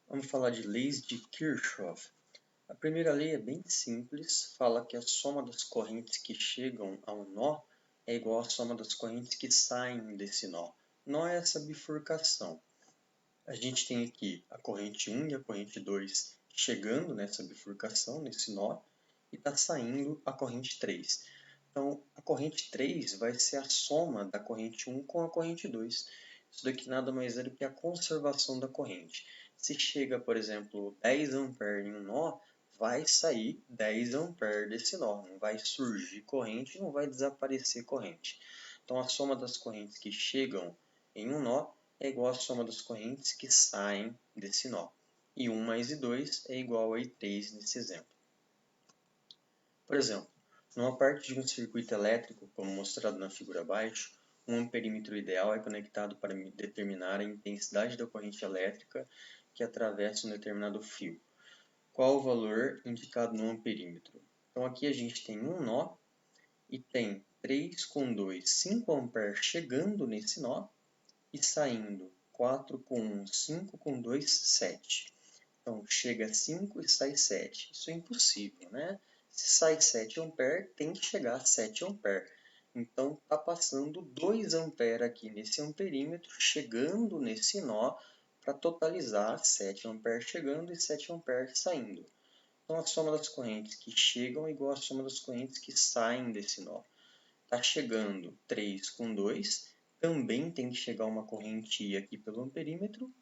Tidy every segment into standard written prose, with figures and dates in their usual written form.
Vamos falar de leis de Kirchhoff. A primeira lei é bem simples, fala que a soma das correntes que chegam a um nó é igual à soma das correntes que saem desse nó. Nó é essa bifurcação. A gente tem aqui a corrente 1 e a corrente 2 chegando nessa bifurcação, nesse nó, e está saindo a corrente 3. Então, a corrente 3 vai ser a soma da corrente 1 com a corrente 2. Isso daqui nada mais é do que a conservação da corrente. Se chega, por exemplo, 10 A em um nó, vai sair 10 A desse nó. Não vai surgir corrente, não vai desaparecer corrente. Então, a soma das correntes que chegam em um nó é igual à soma das correntes que saem desse nó. E 1 mais I2 é igual a I3 nesse exemplo. Por exemplo, numa parte de um circuito elétrico, como mostrado na figura abaixo, um amperímetro ideal é conectado para determinar a intensidade da corrente elétrica que atravessa um determinado fio. Qual o valor indicado no amperímetro? Então aqui a gente tem um nó e tem 3 com 2, 5 A chegando nesse nó e saindo 4 com 1, 5 com 2, 7. Então chega 5 e sai 7. Isso é impossível, né? Se sai 7 A, tem que chegar a 7 A. Então está passando 2 A aqui nesse amperímetro, chegando nesse nó, para totalizar 7 A chegando e 7 A saindo. Então a soma das correntes que chegam é igual à soma das correntes que saem desse nó. Está chegando 3 com 2, também tem que chegar uma corrente aqui pelo amperímetro,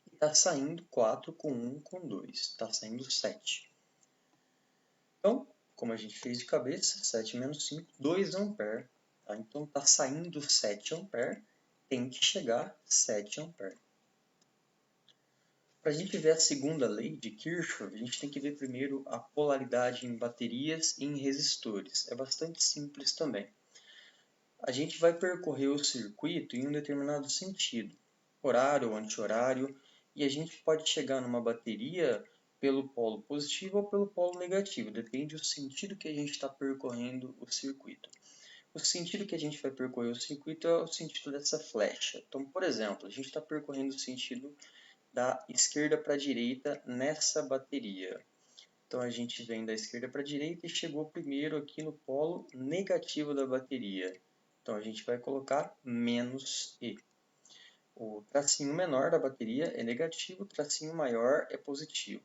e está saindo 4 com 1 com 2, está saindo 7. Então, como a gente fez de cabeça, 7 menos 5, 2 A. Tá? Então está saindo 7 A, tem que chegar 7 A. Para a gente ver a segunda lei de Kirchhoff, a gente tem que ver primeiro a polaridade em baterias e em resistores. É bastante simples também. A gente vai percorrer o circuito em um determinado sentido, horário ou anti-horário, e a gente pode chegar numa bateria pelo polo positivo ou pelo polo negativo, depende do sentido que a gente está percorrendo o circuito. O sentido que a gente vai percorrer o circuito é o sentido dessa flecha. Então, por exemplo, a gente está percorrendo o sentido da esquerda para a direita nessa bateria. Então, a gente vem da esquerda para a direita e chegou primeiro aqui no polo negativo da bateria. Então, a gente vai colocar menos E. O tracinho menor da bateria é negativo, o tracinho maior é positivo.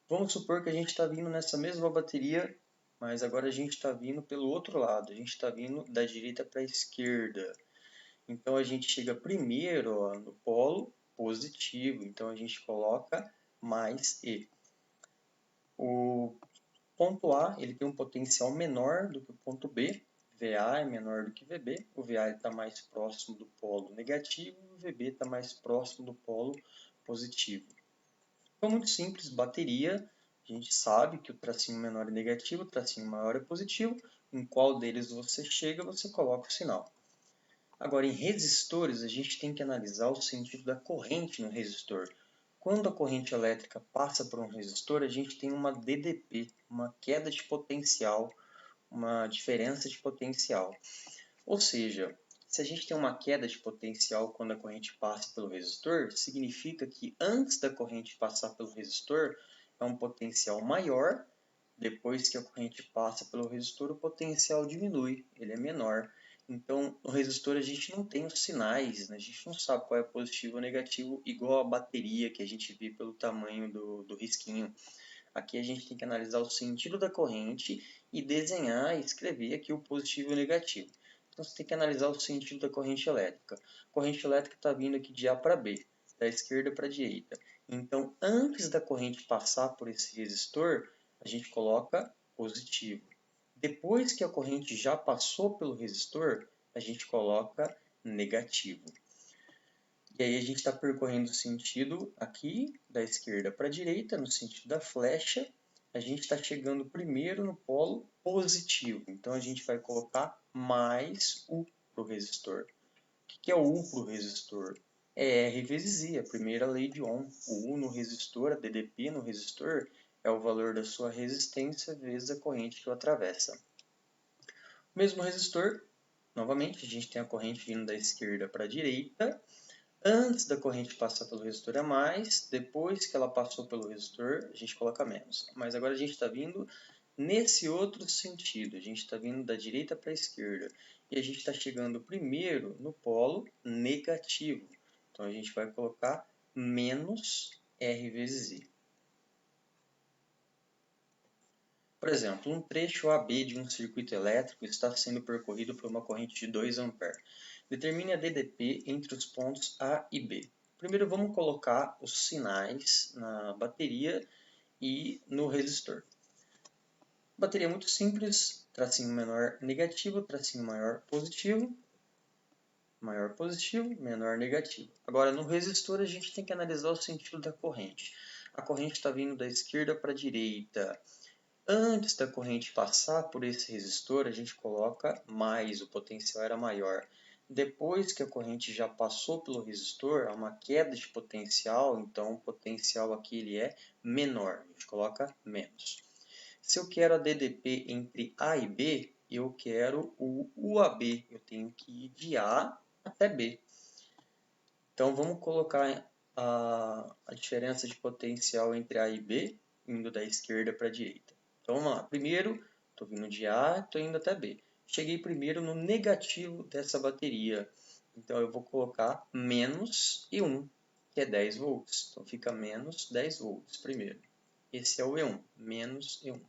Vamos supor que a gente está vindo nessa mesma bateria, mas agora a gente está vindo pelo outro lado. A gente está vindo da direita para a esquerda. Então, a gente chega primeiro no polo positivo. Então, a gente coloca mais E. O ponto A ele tem um potencial menor do que o ponto B. VA é menor do que VB. O VA está mais próximo do polo negativo. O VB está mais próximo do polo positivo. Então, muito simples, bateria. A gente sabe que o tracinho menor é negativo, o tracinho maior é positivo. Em qual deles você chega, você coloca o sinal. Agora, em resistores, a gente tem que analisar o sentido da corrente no resistor. Quando a corrente elétrica passa por um resistor, a gente tem uma DDP, uma queda de potencial, uma diferença de potencial. Ou seja, se a gente tem uma queda de potencial quando a corrente passa pelo resistor, significa que antes da corrente passar pelo resistor, é um potencial maior. Depois que a corrente passa pelo resistor, o potencial diminui, ele é menor. Então, no resistor a gente não tem os sinais, né? A gente não sabe qual é positivo ou negativo, igual a bateria que a gente vê pelo tamanho do risquinho. Aqui a gente tem que analisar o sentido da corrente e desenhar e escrever aqui o positivo e o negativo. Então, você tem que analisar o sentido da corrente elétrica. A corrente elétrica está vindo aqui de A para B, da esquerda para a direita. Então, antes da corrente passar por esse resistor, a gente coloca positivo. Depois que a corrente já passou pelo resistor, a gente coloca negativo. E aí a gente está percorrendo o sentido aqui, da esquerda para a direita, no sentido da flecha. A gente está chegando primeiro no polo positivo. Então a gente vai colocar mais U para o resistor. O que é o U para o resistor? É R vezes I, a primeira lei de Ohm. O U no resistor, a DDP no resistor, é o valor da sua resistência vezes a corrente que o atravessa. O mesmo resistor, novamente, a gente tem a corrente vindo da esquerda para a direita. Antes da corrente passar pelo resistor é mais, depois que ela passou pelo resistor, a gente coloca menos. Mas agora a gente está vindo nesse outro sentido, a gente está vindo da direita para a esquerda. E a gente está chegando primeiro no polo negativo. Então a gente vai colocar menos R vezes I. Por exemplo, um trecho AB de um circuito elétrico está sendo percorrido por uma corrente de 2 A. Determine a DDP entre os pontos A e B. Primeiro vamos colocar os sinais na bateria e no resistor. Bateria muito simples, tracinho menor negativo, tracinho maior positivo, menor negativo. Agora no resistor a gente tem que analisar o sentido da corrente. A corrente está vindo da esquerda para a direita. Antes da corrente passar por esse resistor, a gente coloca mais, o potencial era maior. Depois que a corrente já passou pelo resistor, há uma queda de potencial, então o potencial aqui ele é menor, a gente coloca menos. Se eu quero a DDP entre A e B, eu quero o UAB, eu tenho que ir de A até B. Então vamos colocar a diferença de potencial entre A e B, indo da esquerda para a direita. Então vamos lá, primeiro estou vindo de A, estou indo até B. Cheguei primeiro no negativo dessa bateria, então eu vou colocar menos E1, que é 10 volts. Então fica menos 10 volts primeiro. Esse é o E1, menos E1.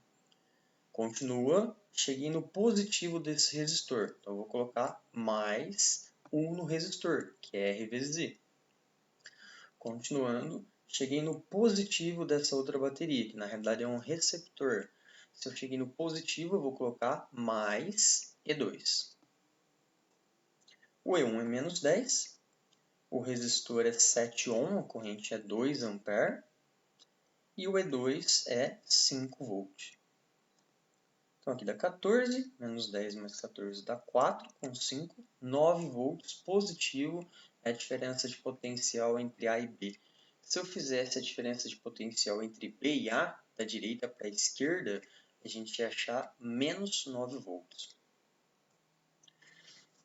Continua, cheguei no positivo desse resistor, então eu vou colocar mais 1 no resistor, que é R vezes I. Continuando, cheguei no positivo dessa outra bateria, que na realidade é um receptor. Se eu cheguei no positivo, eu vou colocar mais E2. O E1 é menos 10, o resistor é 7 ohm, a corrente é 2 A, e o E2 é 5 volt. Então aqui dá 14, menos 10 mais 14 dá 4, com 5, 9 volts positivo é a diferença de potencial entre A e B. Se eu fizesse a diferença de potencial entre B e A, da direita para a esquerda, a gente ia achar menos 9 volts.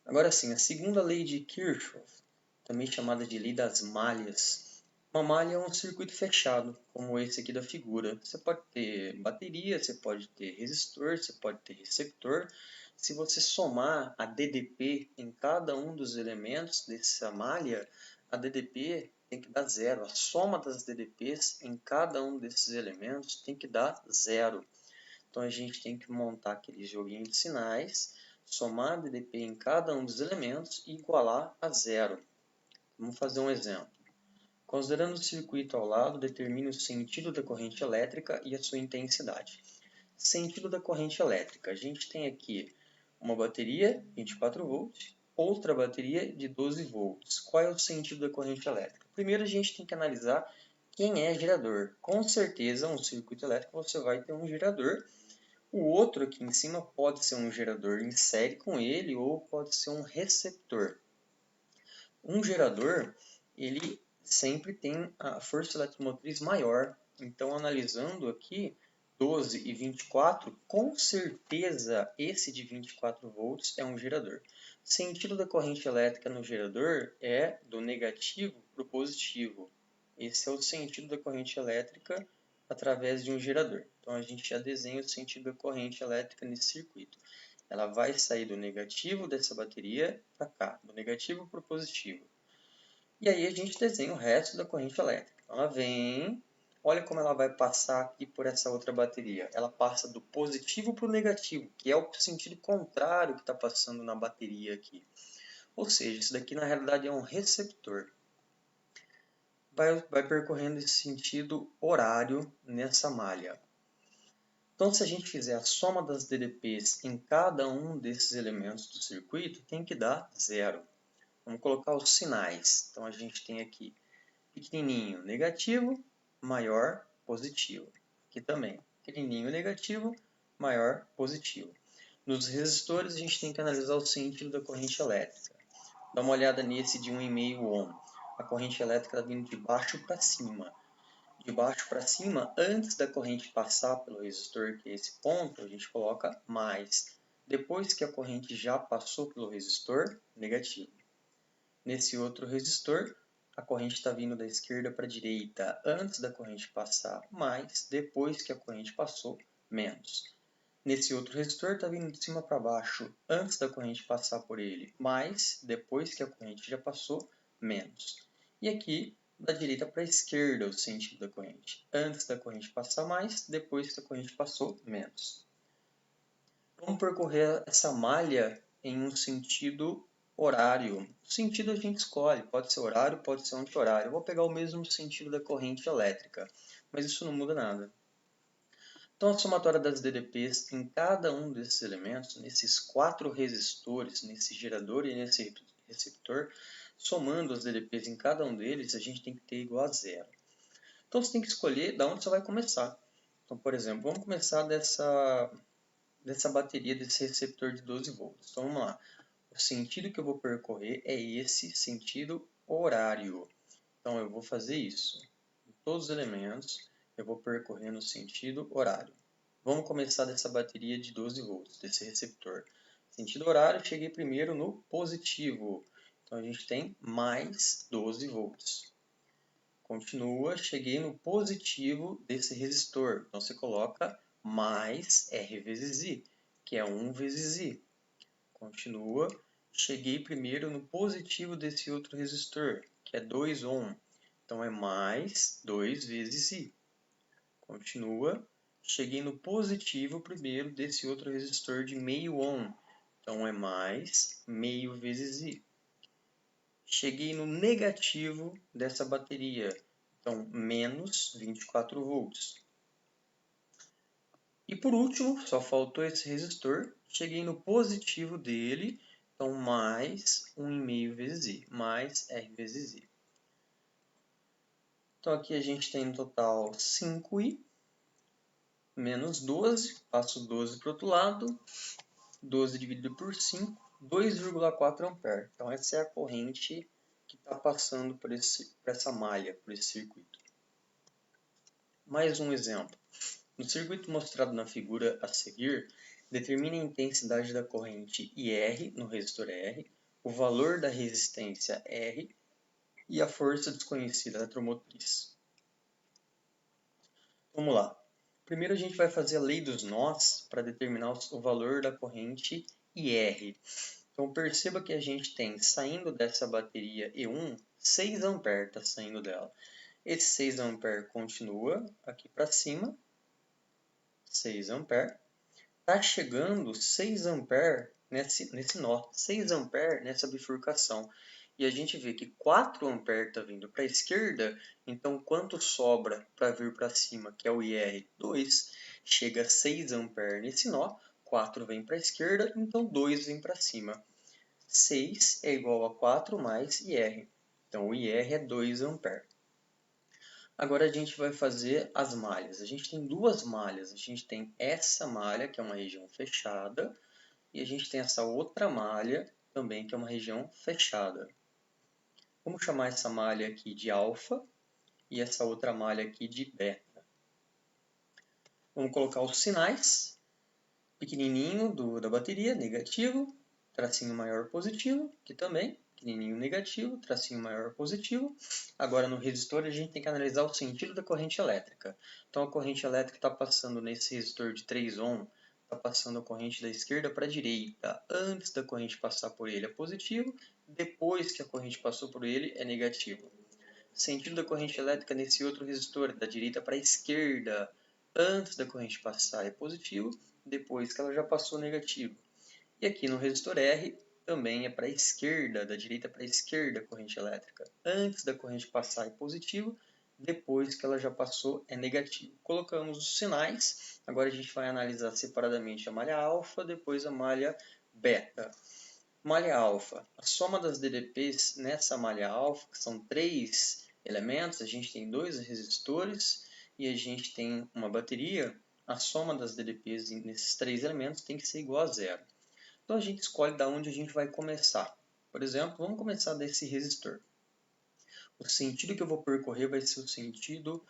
Agora sim, a segunda lei de Kirchhoff, também chamada de lei das malhas. Uma malha é um circuito fechado, como esse aqui da figura. Você pode ter bateria, você pode ter resistor, você pode ter receptor. Se você somar a DDP em cada um dos elementos dessa malha, a DDP tem que dar zero. A soma das DDPs em cada um desses elementos tem que dar zero. Então a gente tem que montar aquele joguinho de sinais, somar a DDP em cada um dos elementos e igualar a zero. Vamos fazer um exemplo. Considerando o circuito ao lado, determine o sentido da corrente elétrica e a sua intensidade. Sentido da corrente elétrica. A gente tem aqui uma bateria, 24 volts, outra bateria de 12 volts. Qual é o sentido da corrente elétrica? Primeiro a gente tem que analisar quem é gerador. Com certeza, um circuito elétrico você vai ter um gerador. O outro aqui em cima pode ser um gerador em série com ele ou pode ser um receptor. Um gerador, ele sempre tem a força eletromotriz maior. Então, analisando aqui 12 e 24, com certeza esse de 24 volts é um gerador. O sentido da corrente elétrica no gerador é do negativo para o positivo. Esse é o sentido da corrente elétrica através de um gerador. Então, a gente já desenha o sentido da corrente elétrica nesse circuito. Ela vai sair do negativo dessa bateria para cá, do negativo para o positivo. E aí a gente desenha o resto da corrente elétrica. Ela vem, olha como ela vai passar aqui por essa outra bateria. Ela passa do positivo para o negativo, que é o sentido contrário que está passando na bateria aqui. Ou seja, isso daqui na realidade é um receptor. Vai percorrendo esse sentido horário nessa malha. Então, se a gente fizer a soma das DDPs em cada um desses elementos do circuito, tem que dar zero. Vamos colocar os sinais. Então, a gente tem aqui pequenininho negativo, maior positivo. Aqui também, pequenininho negativo, maior positivo. Nos resistores, a gente tem que analisar o sentido da corrente elétrica. Dá uma olhada nesse de 1,5 ohm. A corrente elétrica está vindo de baixo para cima. De baixo para cima, antes da corrente passar pelo resistor, que é esse ponto, a gente coloca mais. Depois que a corrente já passou pelo resistor, negativo. Nesse outro resistor, a corrente está vindo da esquerda para a direita antes da corrente passar, mais depois que a corrente passou, menos. Nesse outro resistor está vindo de cima para baixo antes da corrente passar por ele, mais depois que a corrente já passou, menos. E aqui, da direita para a esquerda, o sentido da corrente. Antes da corrente passar mais, depois que a corrente passou, menos. Vamos percorrer essa malha em um sentido horário. O sentido a gente escolhe, pode ser horário, pode ser anti-horário. Eu vou pegar o mesmo sentido da corrente elétrica, mas isso não muda nada. Então, a somatória das DDPs em cada um desses elementos, nesses 4 resistores, nesse gerador e nesse receptor, somando as DDPs em cada um deles, a gente tem que ter igual a zero. Então, você tem que escolher de onde você vai começar. Então, por exemplo, vamos começar dessa bateria, desse receptor de 12 volts. Então, vamos lá. O sentido que eu vou percorrer é esse sentido horário. Então, eu vou fazer isso. Em todos os elementos, eu vou percorrer no sentido horário. Vamos começar dessa bateria de 12 volts, desse receptor. Sentido horário, cheguei primeiro no positivo. Então, a gente tem mais 12 volts. Continua, cheguei no positivo desse resistor. Então, você coloca mais R vezes I, que é 1 vezes I. Continua, cheguei primeiro no positivo desse outro resistor, que é 2 ohm. Então, é mais 2 vezes I. Continua, cheguei no positivo primeiro desse outro resistor de meio ohm. Então, é mais meio vezes I. Cheguei no negativo dessa bateria. Então, menos 24 volts. E por último, só faltou esse resistor. Cheguei no positivo dele. Então, mais 1,5 vezes I. Mais R vezes I. Então, aqui a gente tem no total 5I. Menos 12. Passo 12 para o outro lado. 12 dividido por 5. 2,4 ampere. Então, essa é a corrente que está passando por essa malha, por esse circuito. Mais um exemplo. No circuito mostrado na figura a seguir, determine a intensidade da corrente IR no resistor R, o valor da resistência R e a força desconhecida eletromotriz. Vamos lá. Primeiro a gente vai fazer a lei dos nós para determinar o valor da corrente IR. Então perceba que a gente tem, saindo dessa bateria E1, 6 A está saindo dela. Esse 6 A continua aqui para cima, 6 A. Está chegando 6 A nesse nó, 6 A nessa bifurcação. E a gente vê que 4 A está vindo para a esquerda, então quanto sobra para vir para cima, que é o IR? 2. Chega a 6 A nesse nó, 4 vem para a esquerda, então 2 vem para cima. 6 é igual a 4 mais IR. Então, o IR é 2 A. Agora, a gente vai fazer as malhas. A gente tem duas malhas. A gente tem essa malha, que é uma região fechada, e a gente tem essa outra malha, também, que é uma região fechada. Vamos chamar essa malha aqui de alfa e essa outra malha aqui de beta. Vamos colocar os sinais. Pequenininho da bateria, negativo. Tracinho maior positivo, que também, pequenininho negativo, tracinho maior positivo. Agora no resistor a gente tem que analisar o sentido da corrente elétrica. Então a corrente elétrica está passando nesse resistor de 3 ohm, está passando a corrente da esquerda para a direita. Antes da corrente passar por ele é positivo, depois que a corrente passou por ele é negativo. Sentido da corrente elétrica nesse outro resistor, da direita para a esquerda. Antes da corrente passar é positivo, depois que ela já passou negativo. E aqui no resistor R também é para a esquerda, da direita para a esquerda a corrente elétrica. Antes da corrente passar é positivo, depois que ela já passou é negativo. Colocamos os sinais, agora a gente vai analisar separadamente a malha alfa, depois a malha beta. Malha alfa, a soma das DDPs nessa malha alfa, que são 3 elementos, a gente tem 2 resistores e a gente tem uma bateria, a soma das DDPs nesses 3 elementos tem que ser igual a zero. Então, a gente escolhe de onde a gente vai começar. Por exemplo, vamos começar desse resistor. O sentido que eu vou percorrer vai ser o sentido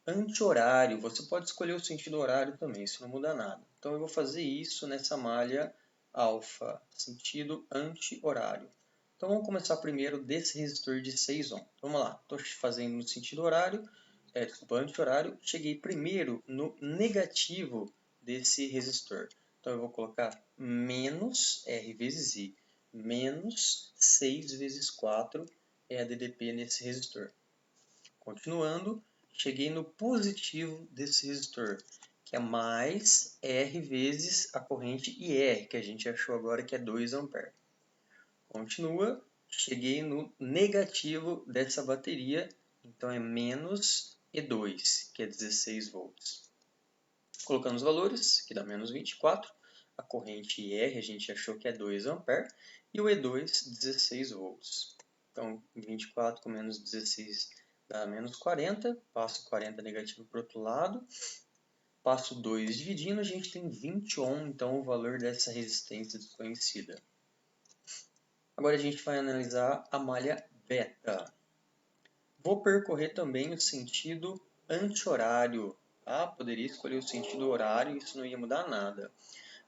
anti-horário. Você pode escolher o sentido horário também, isso não muda nada. Então, eu vou fazer isso nessa malha alfa, sentido anti-horário. Então vamos começar primeiro desse resistor de 6 ohms. Vamos lá, estou fazendo no sentido horário, anti-horário, cheguei primeiro no negativo desse resistor. Então eu vou colocar menos R vezes I, menos 6 vezes 4 é a DDP nesse resistor. Continuando, cheguei no positivo desse resistor, que é mais R vezes a corrente IR, que a gente achou agora que é 2 A. Continua, cheguei no negativo dessa bateria, então é menos E2, que é 16 volts. Colocando os valores, que dá menos 24, a corrente IR a gente achou que é 2 A, e o E2, 16 volts. Então, 24 com menos 16 dá menos 40, passo 40 negativo para o outro lado, passo 2 dividindo, a gente tem 20 ohm, então o valor dessa resistência desconhecida. Agora a gente vai analisar a malha beta. Vou percorrer também o sentido anti-horário. Poderia escolher o sentido horário, isso não ia mudar nada.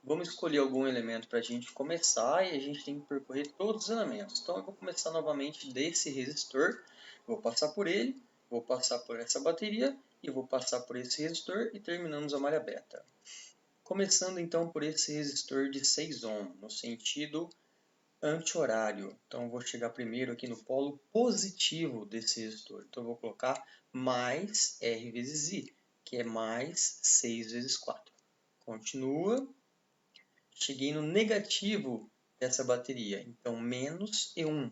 Vamos escolher algum elemento para a gente começar e a gente tem que percorrer todos os elementos. Então eu vou começar novamente desse resistor, vou passar por ele, vou passar por essa bateria e vou passar por esse resistor e terminamos a malha beta. Começando então por esse resistor de 6 ohms, no sentido anti-horário. Então eu vou chegar primeiro aqui no polo positivo desse resistor. Então eu vou colocar mais R vezes I, que é mais 6 vezes 4. Continua. Cheguei no negativo dessa bateria, então menos E1.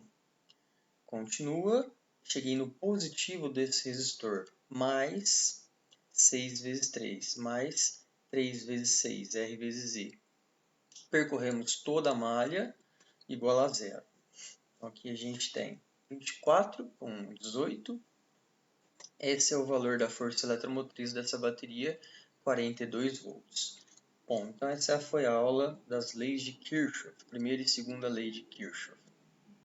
Continua, cheguei no positivo desse resistor, mais 6 vezes 3, mais 3 vezes 6, R vezes I. Percorremos toda a malha igual a zero. Então aqui a gente tem 24 com 18. Esse é o valor da força eletromotriz dessa bateria, 42 volts. Bom, então essa foi a aula das leis de Kirchhoff, primeira e segunda lei de Kirchhoff.